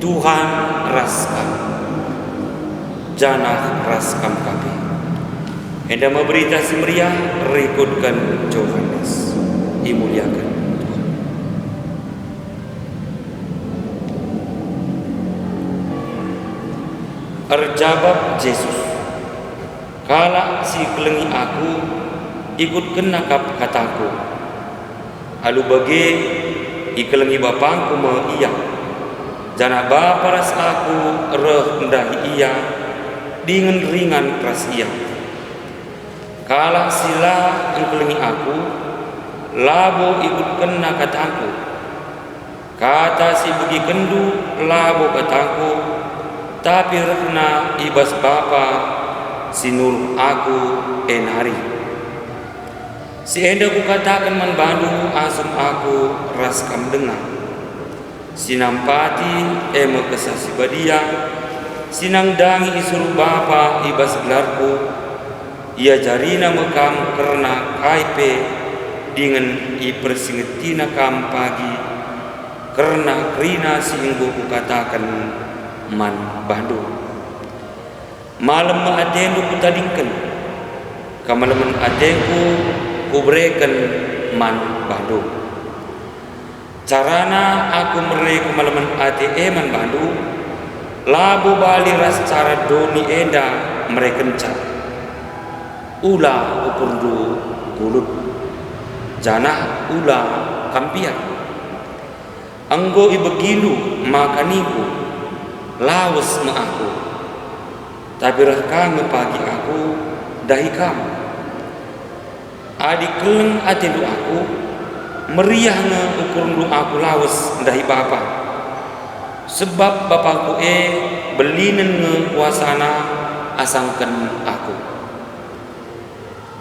Tuhan raskam, janah raskam kami. Enda memberita si meriah, rekodkan Johannes, dimuliakan Tuhan. Erjabab Yesus, kala si kelengi aku, ikut kenakap kataku. Alu bagi ikelengi bapangku me iya. Jana bapa ras aku rendahi ia dengan ringan ras ia. Kala sila engkelengi aku, labo ikut kena kataku. Kata si begi kendu labo kataku, tapi rehna ibas bapa sinul aku enari. Si enda ku katakan manbandu asum aku raskam dengar. Sinampati ema kesasi badia, sinang dangi isuruh bapa ibas gelarku, ia jarina mekam karena kaipe dengan ipersingetina kam pagi, karena krina singgu ku katakan man bandu. Malam adendu ku tadingkan, kamalaman adenku ku berikan man bandu. Carana aku mereka malaman ate eman bandu, labu bali ras cara doni enda mereka car. Ula ukurdu kulut, janah ula kampian. Anggo ibegilu makaniku, lawas me aku. Tapi rekam pagi aku dahi kamu. Adik keleng atendu aku, meriah ukur lu aku lawas dahi bapa. Sebab bapakku belinen kuasana asangkan aku.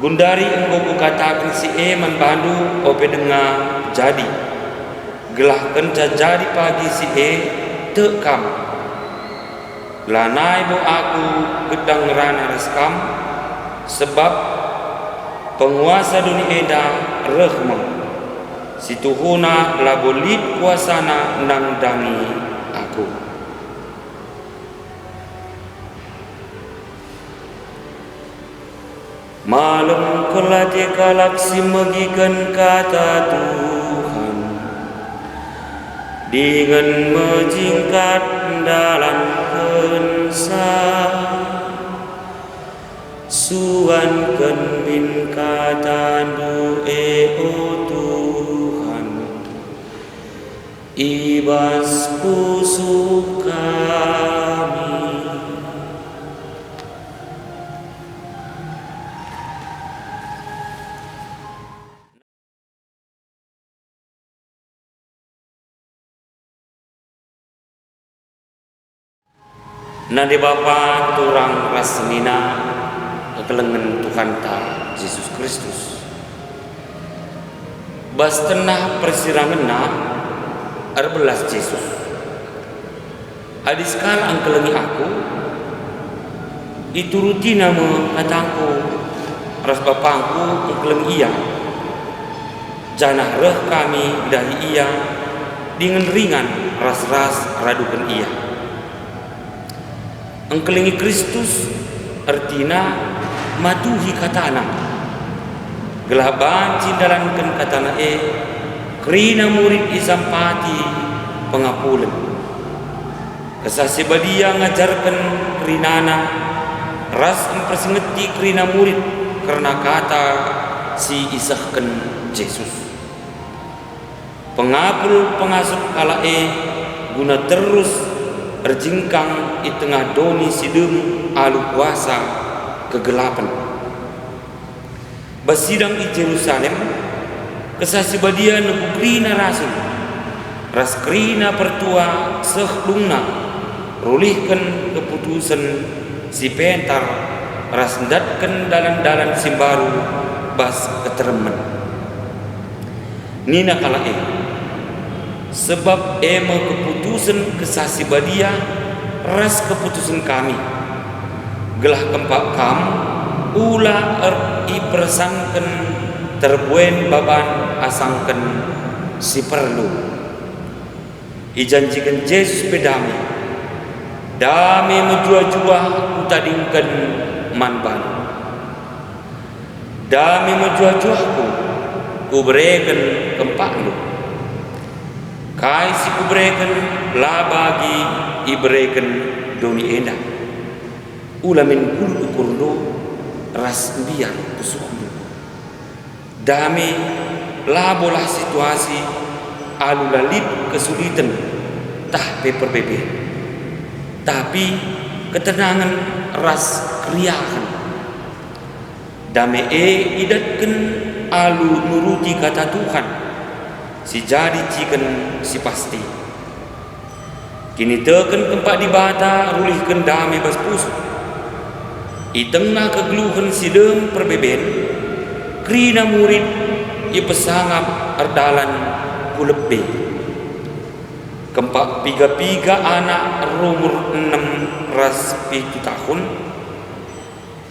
Gundari engkau ku katakan si man bandu ope dengar jadi. Gelahkan jadi pagi si tekam. Lanai bo aku gedang rana reskam. Sebab penguasa dunia eda rehmah. Si tuhuna labolit kuasana nang dangi aku. Malam kelati kalak si megikan kata Tuhan, dengan menjingkat dalam kensa, suan bin kata doe o Tuhan, ibas pusuk kami. Nadi Bapa turang rasmina kekelengan Tuhan ta Yesus Kristus. Bas tenah persirangan na arbelas Yesus. Adis kala angkelengi aku, ituruti nama kataku ras bapangku angkelengi iya. Janah reh kami dahi iya dengan ringan ras-ras radukan iya. Angkelengi Kristus artina matuhi katana. Gelaban cindalankan katana krina murid isampati pengapulen. Kesasi badia ngajarkan krinana ras mempersengeti krina murid karena kata si isahkan Yesus. Pengapul pengasuh kala guna terus berjingkang di tengah doni sidem alu kuasa kegelapan. Basidang di Jerusalem, kesasi badia nebukrina rasul, ras krina pertua sehlungna, rulihkan keputusan si pentar, ras ndatkan dalan-dalan simbaru bas keteremen. Nina kala sebab ema keputusan kesasi badia ras keputusan kami. Gelah kempak kam ula ipersangkan terbuen baban asangken si perlu ijanjikan Yesus pedami dami menjua-jua kutadingkan manban dami menjua-juaku kuberikan kempaklu kai si kuberikan la bagi iberikan doni enda ulamin kulu kurdo ras biang pusuklu dami labolah situasi alulalip kesulitan tah perbebe tapi ketenangan ras kriahan dame idatkan alu nuruti kata Tuhan si jadi ciken si pasti kini teken kempak di bata rulihkan dame bas pusuk i tengah kegeluhan si dem perbeben krina murid i pesangap ardalan kulebe kempak piga-piga anak rumur 6 ras 7 tahun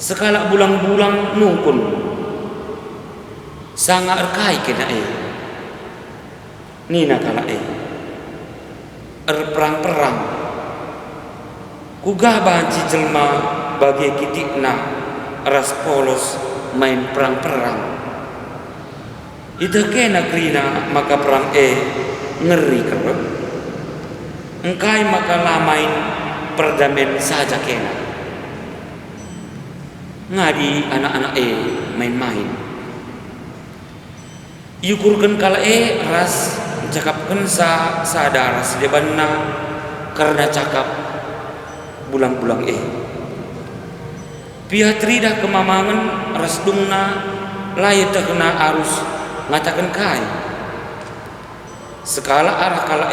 sekala bulang-bulang nungkun sangat erkai kena nina kala perang-perang kugah banci jelma bagi kitikna ras polos main perang-perang itu kena krina maka perang ngeri kerep engkai maka lamain perdamen saja kena ngadi anak-anak main-main yukurkan kala ras cakapkan sadar sedebanna karena cakap bulang-bulang piatrida kemamangan ras dungna layu terkena arus ngatakan kai sekala arah kala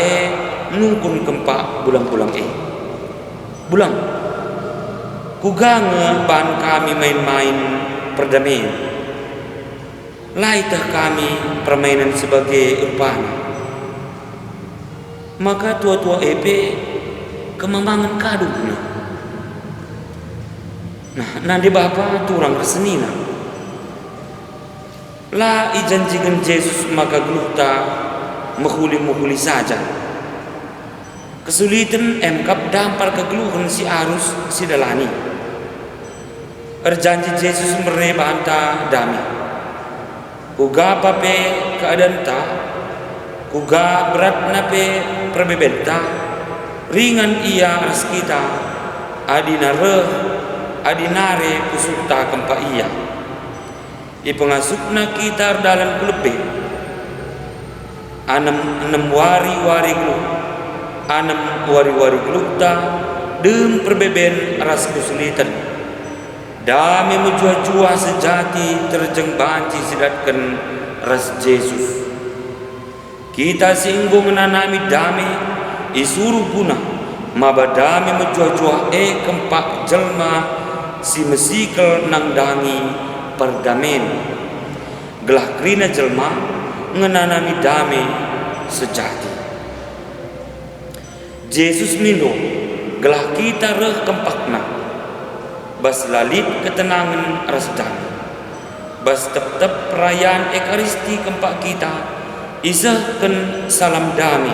nungkun kempak bulang-bulang bulang kugange ban kami main-main perdamaian laitah kami permainan sebagai rupana maka tua-tua kemamangan kadungna nah nanti bapa turang resenina la ijanjikan Yesus maka geluta menghuli saja kesulitan emkap dampar kegeluhan si arus si dalani erjanji Yesus merebanta dami kuga pape keadaan ta kuga berat nape perbebenta ringan ia ras kita adinare pusukta kempa iya i pengasupna kita dalam kulebe enam wari-wari geluh enam wari-wari gelukta dem perbeben ras kesulitan dami menjua-jua sejati terjeng banci sidatkan ras Yesus kita singgung menanami dami isuruh guna maba dami menjua-jua kempak jelma si mesikel nang dangi perdamen gelah krina jelma ngenanami dami sejati Yesus mindo gelah kita reh kempakna bas lalit ketenangan ras dami bas tetap perayaan ekaristi kempak kita isahkan salam dami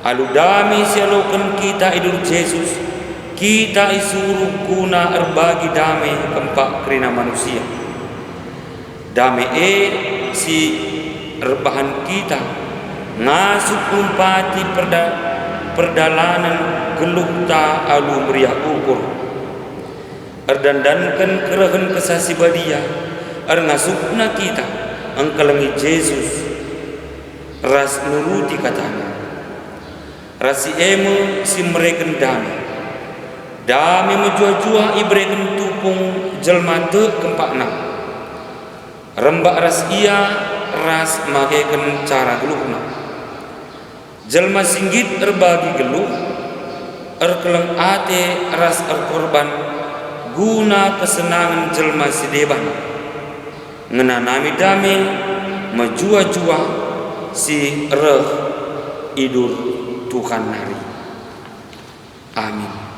alu dami sialokan kita idul Yesus kita isuruh guna erbagi dami kempak krina manusia dami si erbahan kita ngasuk umpati perdalanan gelukta alu meriah ukur erdandankan kerahan kesasi badia ngasukna kita engkelengi Yesus ras nuruti katanya rasi si mereken dami menjua-jua ibreken tupung jelma te kempakna rembak ras ia ras mageken cara geluhna jelma singgit erbagi geluh erkeleng ate ras erkorban guna kesenangan jelma sideban ngenanami dami menjua-jua si reh idur Tuhan nari amin.